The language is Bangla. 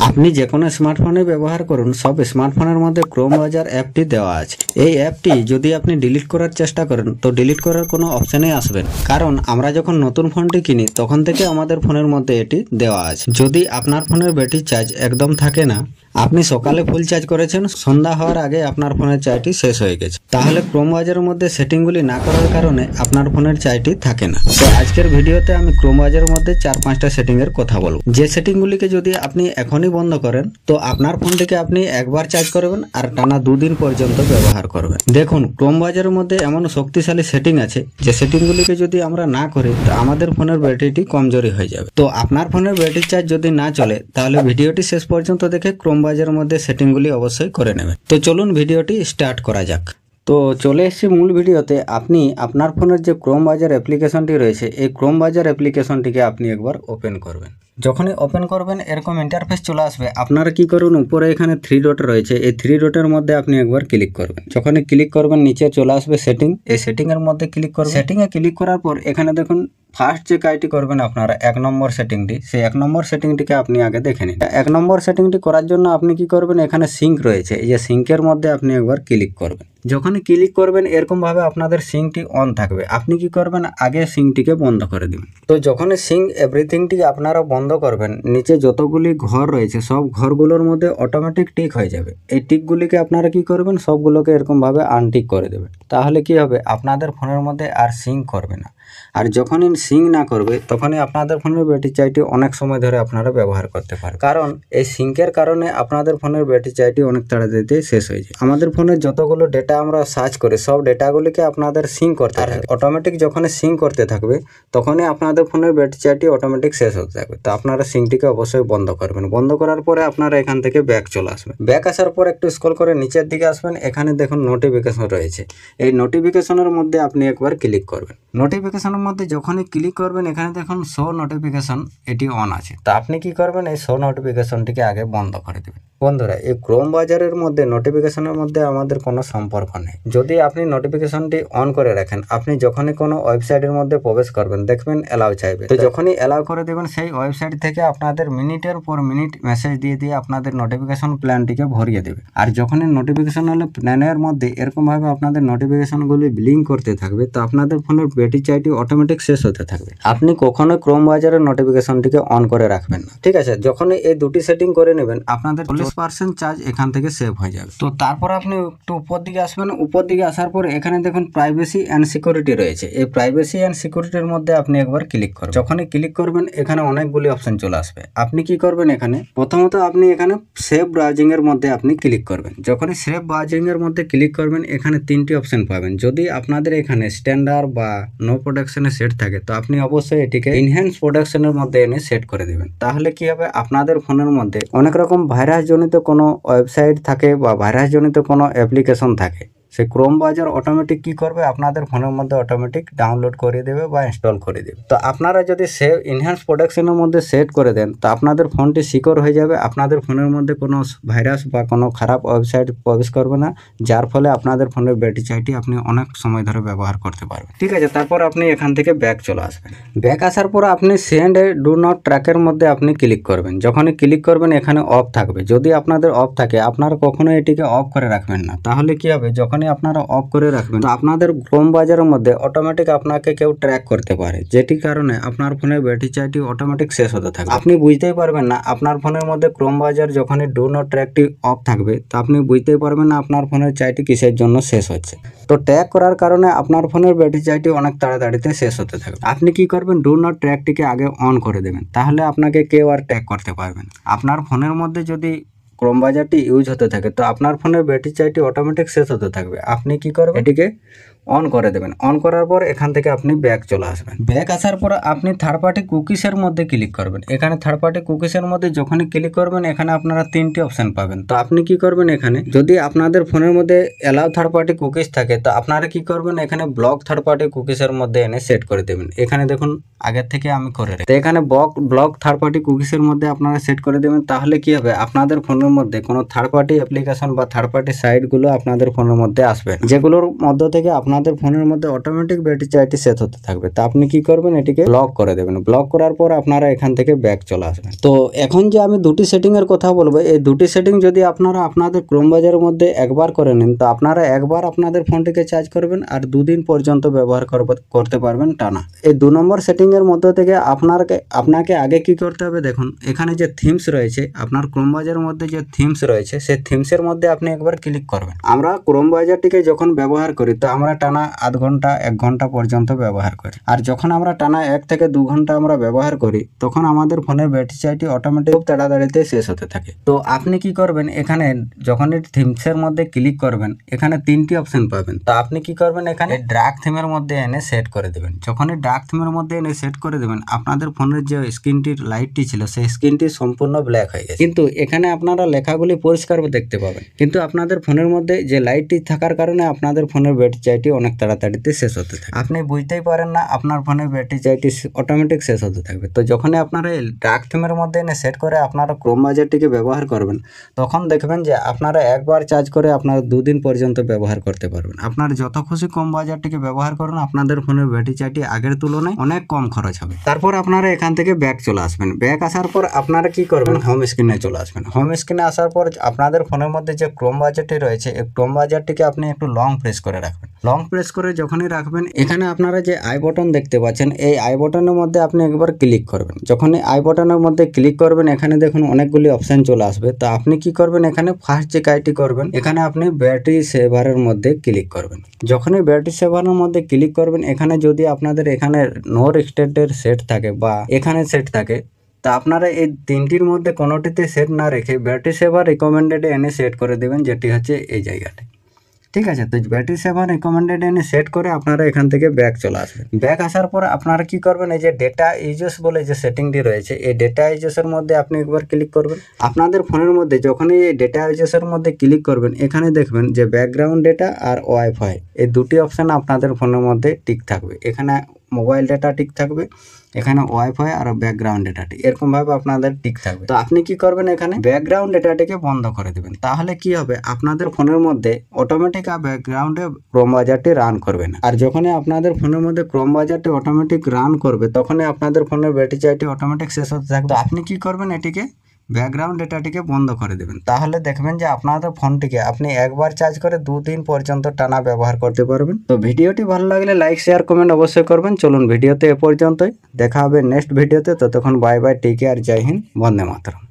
আপনি যে কোনো স্মার্টফোনে ব্যবহার করুন, সব স্মার্টফোনের মধ্যে ক্রোম ব্রাউজার অ্যাপটি দেওয়া আছে। এই অ্যাপটি যদি আপনি ডিলিট করার চেষ্টা করেন তো ডিলিট করার কোনো অপশানেই আসবে না, কারণ আমরা যখন নতুন ফোনটি কিনি তখন থেকে আমাদের ফোনের মধ্যে এটি দেওয়া আছে। যদি আপনার ফোনের ব্যাটারি চার্জ একদম থাকে না, আপনি সকালে ফুল চার্জ করেছেন, সন্ধ্যা হওয়ার আগে আপনার ফোনের চার্জটি শেষ হয়ে গেছে, তাহলে ক্রোম ব্রাউজারের মধ্যে সেটিংগুলি না করার কারণে আপনার ফোনের চার্জটি থাকে না। তো আজকের ভিডিওতে আমি ক্রোম ব্রাউজারের মধ্যে 4-5টা সেটিং এর কথা বলবো, যে সেটিংগুলিকে যদি আপনি এখনই বন্ধ করেন তো আপনার ফোনটিকে আপনি একবার চার্জ করবেন আর টানা 2 দিন পর্যন্ত ব্যবহার করবেন। দেখুন, ক্রোম ব্রাউজারের মধ্যে এমন শক্তিশালী সেটিং আছে যে সেটিংগুলিকে যদি আমরা না করি তো আমাদের ফোনের ব্যাটারিটি কমজোরি হয়ে যাবে। তো আপনার ফোনের ব্যাটারি চার্জ যদি না চলে তাহলে ভিডিওটি শেষ পর্যন্ত দেখে ক্রোম ব্রাউজারের মধ্যে সেটিংগুলি অবশ্যই করে নেবেন। তো চলুন ভিডিওটি স্টার্ট করা যাক। তো চলে এসেছি মূল ভিডিওতে। আপনি আপনার ফোনের যে ক্রোম ব্রাউজার অ্যাপ্লিকেশনটি রয়েছে, এই ক্রোম ব্রাউজার অ্যাপ্লিকেশনটিকে আপনি একবার ওপেন করবেন। যখনই ওপেন করবেন এরকম ইন্টারফেস চলে আসবে। আপনারা কি করুন, উপরে এখানে 3 ডট রয়েছে, এই 3 ডটের মধ্যে আপনি একবার ক্লিক করবেন। যখনই ক্লিক করবেন নিচে চলে আসবে সেটিং, এই সেটিং এর মধ্যে ক্লিক করবেন। সেটিং এ ক্লিক করার পর এখানে দেখুন ফার্স্ট যে কাজটি করবেন আপনারা 1 নম্বর সেটিংটি, সেই 1 নম্বর সেটিংটিকে আপনি আগে দেখে নিন। 1 নম্বর সেটিংটি করার জন্য আপনি কি করবেন, এখানে সিঙ্ক রয়েছে, এই যে সিঙ্কের মধ্যে আপনি একবার ক্লিক করবেন। যখনই ক্লিক করবেন এরকম ভাবে আপনাদের সিঙ্কটি অন থাকবে। আপনি কি করবেন, আগে সিঙ্কটিকে বন্ধ করে দিবেন। তো যখনই সিঙ্ক এভরিথিংটি আপনারা বন্ধ করবেন, নিচে যতগুলি ঘর রয়েছে সব ঘরগুলোর মধ্যে অটোমেটিক টিক হয়ে যাবে। এই টিকগুলিকে আপনারা কি করবেন, সবগুলোকে এরকম ভাবে আনটিক করে দেবেন। তাহলে কি হবে, আপনাদের ফোনের মধ্যে আর সিঙ্ক করবে না। আর যখনই সিঙ্ক না করবে তখনই আপনাদের ফোনের ব্যাটারি চার্জটি অনেক সময় ধরে আপনারা ব্যবহার করতে পারেন, কারণ এই সিঙ্কের কারণে আপনাদের ফোনের ব্যাটারি চার্জটি অনেক তাড়াতাড়ি শেষ হয়ে যায়। আমাদের ফোনের যতগুলো ডেটা আমরা সার্চ করি সব ডেটাগুলিকে আপনাদের সিঙ্ক করতে হবে। অটোমেটিক যখনই সিঙ্ক করতে থাকবে তখনই আপনাদের ফোনের ব্যাটারি চার্জটি অটোমেটিক শেষ হতে থাকবে। তো আপনারা সিঙ্কটিকে অবশ্যই বন্ধ করবেন। বন্ধ করার পরে আপনারা এখান থেকে ব্যাক চলে আসবেন। ব্যাক আসার পর একটু স্ক্রল করে নিচের দিকে আসবেন, এখানে দেখুন নোটিফিকেশন রয়েছে। এই নোটিফিকেশনের মধ্যে আপনি একবার ক্লিক করবেন। নোটিফিকেশনের মধ্যে যখনই ক্লিক করবেন এখানে দেখুন শো নোটিফিকেশন, এটি অন আছে। তো আপনি কি করবেন, এই শো নোটিফিকেশনটিকে আগে বন্ধ করে দেবেন। বন্ধুরা, এই ক্রোম ব্রাউজারের মধ্যে নোটিফিকেশনের মধ্যে আমাদের কোনো সম্পর্ক নেই। যদি আপনি নোটিফিকেশনটি অন করে রাখেন, আপনি যখনই কোনো ওয়েবসাইটের মধ্যে প্রবেশ করবেন দেখবেন অ্যালাউ চাইবে। তো যখনই অ্যালাউ করে দেবেন সেই ওয়েবসাইট থেকে আপনাদের মিনিটের পর মিনিট মেসেজ দিয়ে দিয়ে আপনাদের নোটিফিকেশন প্ল্যানটিকে ভরিয়ে দেবে। আর যখনই নোটিফিকেশন হলে প্ল্যানের মধ্যে এরকমভাবে আপনাদের নোটিফিকেশনগুলি ব্লিঙ্ক করতে থাকবে, তো আপনাদের ফোনের ব্যাটারি চার্জটি অটোমেটিক শেষ হতে থাকবে। আপনি কখনোই ক্রোম ব্রাউজারের নোটিফিকেশনটিকে অন করে রাখবেন না, ঠিক আছে? যখনই এই দুটি সেটিং করে নেবেন আপনাদের 40% চার্জ এখান থেকে সেভ হয়ে যাবে। তো তারপর আপনি একটু উপর দিকে আসবেন। উপর দিকে আসার পর এখানে দেখুন প্রাইভেসি অ্যান্ড সিকিউরিটি রয়েছে। এই প্রাইভেসি অ্যান্ড সিকিউরিটির মধ্যে আপনি একবার ক্লিক করবেন। যখনই ক্লিক করবেন এখানে অনেকগুলি অপশন চলে আসবে। আপনি কি করবেন, এখানে প্রথমত আপনি এখানে সেভ ব্রাউজিং এর মধ্যে আপনি ক্লিক করবেন। যখনই সেভ ব্রাউজিং এর মধ্যে ক্লিক করবেন এখানে 3টি অপশন পাবেন। যদি আপনাদের এখানে স্ট্যান্ডার্ড বা নো প্রোটেকশনে সেট থাকে তো আপনি অবশ্যই এটিকে ইনহ্যান্স প্রোটেকশনের মধ্যে এনে সেট করে দিবেন। তাহলে কি হবে, আপনাদের ফোনের মধ্যে অনেক রকম ভাইরাস জনিত কোনো ওয়েবসাইট থাকে বা ভাইরাস জনিত কোনো অ্যাপ্লিকেশন থাকে, সেই ক্রোম ব্রাউজার অটোমেটিক কি করবে, আপনাদের ফোনের মধ্যে অটোমেটিক ডাউনলোড করে দেবে বা ইনস্টল করে দেবে। তো আপনারা যদি সেভ ইনহ্যান্স প্রোটেকশনের মধ্যে সেট করে দেন তো আপনাদের ফোনটি সিকিউর হয়ে যাবে। আপনাদের ফোনের মধ্যে কোনো ভাইরাস বা কোনো খারাপ ওয়েবসাইট প্রবেশ করবে না, যার ফলে আপনাদের ফোনের ব্যাটারি চার্জটি আপনি অনেক সময় ধরে ব্যবহার করতে পারবেন, ঠিক আছে? তারপর আপনি এখান থেকে ব্যাক চলে আসবেন। ব্যাক আসার পর আপনি সেন্ড ডু নট ট্র্যাকের মধ্যে আপনি ক্লিক করবেন। যখনই ক্লিক করবেন এখানে অফ থাকবে। যদি আপনাদের অফ থাকে আপনারা কখনোই এটিকে অফ করে রাখবেন না। তাহলে কি হবে, যখনই আপনারা অফ করে রাখবেন তো আপনাদের ক্রোম ব্রাউজারের মধ্যে অটোমেটিক আপনাকে কেউ ট্র্যাক করতে পারে, যেটি কারণে আপনার ফোনের ব্যাটারি চার্জটি অটোমেটিক শেষ হতে থাকবে। আপনি বুঝতেই পারবেন না আপনার ফোনের মধ্যে ক্রোম ব্রাউজার যখনই ডু নট ট্র্যাকটি অফ থাকবে তো আপনি বুঝতেই পারবেন না আপনার ফোনের চার্জটি কিসের জন্য শেষ হচ্ছে। তো ট্র্যাক করার কারণে আপনার ফোনের ব্যাটারি চার্জটি অনেক তাড়াতাড়িতে শেষ হতে থাকবে। আপনি কি করবেন, ডু নট ট্র্যাকটিকে আগে অন করে দেবেন, তাহলে আপনাকে কেউ আর ট্র্যাক করতে পারবে না। আপনার ফোনের মধ্যে যদি ক্রোম ব্রাউজারটি ইউজ হতে থাকে তো আপনার ফোনের ব্যাটারি চার্জটি অটোমেটিক শেষ হতে থাকবে। আপনি কি করবেন, এটিকে অন করে দেবেন। অন করার পর এখান থেকে আপনি ব্যাক চলে আসবেন। ব্যাক আসার পর আপনি থার্ড পার্টি কুকিজের মধ্যে ক্লিক করবেন। এখানে থার্ড পার্টি কুকিজের মধ্যে যখনই ক্লিক করবেন এখানে আপনারা 3টি অপশন পাবেন। তো আপনি কি করবেন, এখানে যদি আপনাদের ফোনের মধ্যে অ্যালাউ থার্ড পার্টি কুকিজ থাকে তো আপনারা কি করবেন, এখানে ব্লক থার্ড পার্টি কুকিজের মধ্যে এনে সেট করে দেবেন। এখানে দেখুন আগের থেকে আমি করে রাখি। তো এখানে ব্লক থার্ড পার্টি কুকিজের মধ্যে আপনারা সেট করে দেবেন। তাহলে কি হবে, আপনাদের ফোনের মধ্যে কোনো থার্ড পার্টি অ্যাপ্লিকেশন বা থার্ড পার্টি সাইটগুলো আপনাদের ফোনের মধ্যে আসবে, যেগুলোর মধ্য থেকে আপনার আপনাদের ফোনের মধ্যে অটোমেটিক ব্যাটারি চার্জটি সেট হতে থাকবে। তো আপনি কি করবেন, এটিকে ব্লক করে দেবেন। ব্লক করার পর আপনারা এখান থেকে ব্যাক চলে আসবেন। তো এখন যে আমি দুটি সেটিং এর কথা বলবো, এই দুটি সেটিং যদি আপনারা আপনাদের ক্রোম বাজারের মধ্যে একবার করে নিন, তো আপনারা একবার আপনাদের ফোনটিকে চার্জ করবেন আর 2 দিন পর্যন্ত ব্যবহার করতে পারবেন টানা। এই 2 নম্বর সেটিং এর মধ্যে থেকে আপনাকে আগে কি করতে হবে, দেখুন এখানে যে থিমস রয়েছে, আপনার ক্রোম বাজারের মধ্যে যে থিমস রয়েছে, সেই থিমসের মধ্যে আপনি একবার ক্লিক করবেন। আমরা ক্রোম বাজারটিকে যখন ব্যবহার করি তো আমরা টানা আধ ঘন্টা 1 ঘন্টা পর্যন্ত ব্যবহার করি। আর যখন আমরা টানা 1 থেকে 2 ঘন্টা আমরা ব্যবহার করি, তখন আমাদের ফোনের ব্যাটারি চার্জটি অটোমেটিক খুব তাড়াতাড়িতে শেষ হতে থাকে। তো আপনি কি করবেন, এখানে যখন এই থিমসের মধ্যে ক্লিক করবেন, এখানে 3টি অপশন পাবেন। তো আপনি কি করবেন, এখানে ডার্ক থিমের মধ্যে এনে সেট করে দেবেন। যখনই ডার্ক থিমের মধ্যে এনে সেট করে দেবেন, আপনাদের ফোনের যে স্ক্রিনটির লাইটটি ছিল সেই স্ক্রিনটি সম্পূর্ণ ব্ল্যাক হয়ে গেছে, কিন্তু এখানে আপনারা লেখাগুলি পরিষ্কার দেখতে পাবেন। কিন্তু আপনাদের ফোনের মধ্যে যে লাইটটি থাকার কারণে আপনাদের ফোনের ব্যাটারি চার্জটি অনেক তাড়াতাড়িতে শেষ হতে থাকে। আপনি বুঝতেই পারেন না আপনার ফোনের ব্যাটারি চার্জটি অটোমেটিক শেষ হতে থাকবে। তো যখনই আপনারা এই ডার্ক থিমের মধ্যে এনে সেট করে আপনারা ক্রোম বাজারটিকে ব্যবহার করবেন, তখন দেখবেন যে আপনারা একবার চার্জ করে আপনারা 2 দিন পর্যন্ত ব্যবহার করতে পারবেন। আপনার যত খুশি ক্রোম বাজারটিকে ব্যবহার করুন, আপনাদের ফোনের ব্যাটারি চার্জটি আগের তুলনায় অনেক কম খরচ হবে। তারপর আপনারা এখান থেকে ব্যাক চলে আসবেন। ব্যাক আসার পর আপনারা কি করবেন, হোম স্ক্রিনে চলে আসবেন। হোম স্ক্রিনে আসার পর আপনাদের ফোনের মধ্যে যে ক্রোম বাজারটি রয়েছে, এই ক্রোম বাজারটিকে আপনি একটু লং প্রেস করে রাখবেন। লং প্রেস করে যখনই রাখবেন, এখানে আপনারা যে আই বটন দেখতে পাচ্ছেন, এই আই বটনের মধ্যে আপনি একবার ক্লিক করবেন। যখনই আই বটনের মধ্যে ক্লিক করবেন, এখানে দেখুন অনেকগুলি অপশন চলে আসবে। তো আপনি কি করবেন, এখানে ফার্স্ট যে কাজটি করবেন, এখানে আপনি ব্যাটারি সেভারের মধ্যে ক্লিক করবেন। যখনই ব্যাটারি সেভারের মধ্যে ক্লিক করবেন, এখানে যদি আপনাদের এখানে নো রিস্ট্রিক্টেড সেট থাকে বা এখানে সেট থাকে, তা আপনারা এই 3টির মধ্যে কোনোটিতে সেট না রেখে ব্যাটারি সেভার রিকমেন্ডেডে এনে সেট করে দেবেন, যেটি হচ্ছে এই জায়গাটা। ঠিক আছে, তো ব্যাটারি সেভার রিকমেন্ডেড এনে সেট করে আপনারা এখান থেকে ব্যাক চলে আসবেন। ব্যাক আসার পর আপনারা কি করবেন, এই যে ডেটা ইউজেস বলে যে সেটিংটি রয়েছে, এই ডেটা ইউজেসের মধ্যে আপনি একবার ক্লিক করবেন। আপনাদের ফোনের মধ্যে যখনই এই ডেটা ইউজেসের মধ্যে ক্লিক করবেন, এখানে দেখবেন যে ব্যাকগ্রাউন্ড ডেটা আর ওয়াইফাই, এই দুটি অপশান আপনাদের ফোনের মধ্যে টিক থাকবে। এখানে মোবাইল ডেটা টিক থাকবে, এখানে ওয়াইফাই আর ব্যাকগ্রাউন্ড ডেটাটি এরকম ভাবে আপনাদের টিক থাকবে। তো আপনি কি করবেন, এখানে ব্যাকগ্রাউন্ড ডেটাটিকে বন্ধ করে দেবেন। তাহলে কি হবে, আপনাদের ফোনের মধ্যে অটোমেটিক ব্যাকগ্রাউন্ডে ক্রোম বাজারটি রান করবে না। আর যখনই আপনাদের ফোনের মধ্যে ক্রোম বাজারটি অটোমেটিক রান করবে, তখনই আপনাদের ফোনের ব্যাটারি চার্জটি অটোমেটিক শেষ হতে থাকবে। তো আপনি কি করবেন, এটিকে ব্যাকগ্রাউন্ড ডেটাটিকে বন্ধ করে দেবেন। তাহলে দেখবেন যে আপনাদের ফোনটিকে আপনি একবার চার্জ করে 2 দিন পর্যন্ত টানা ব্যবহার করতে পারবেন। তো ভিডিওটি ভালো লাগলে লাইক শেয়ার কমেন্ট অবশ্যই করবেন। চলুন ভিডিওতে এ পর্যন্তই, দেখা হবে নেক্সট ভিডিওতে। ততক্ষণ বাই বাই, টেক কেয়ার, জয় হিন্দ, বন্দে মাতরম।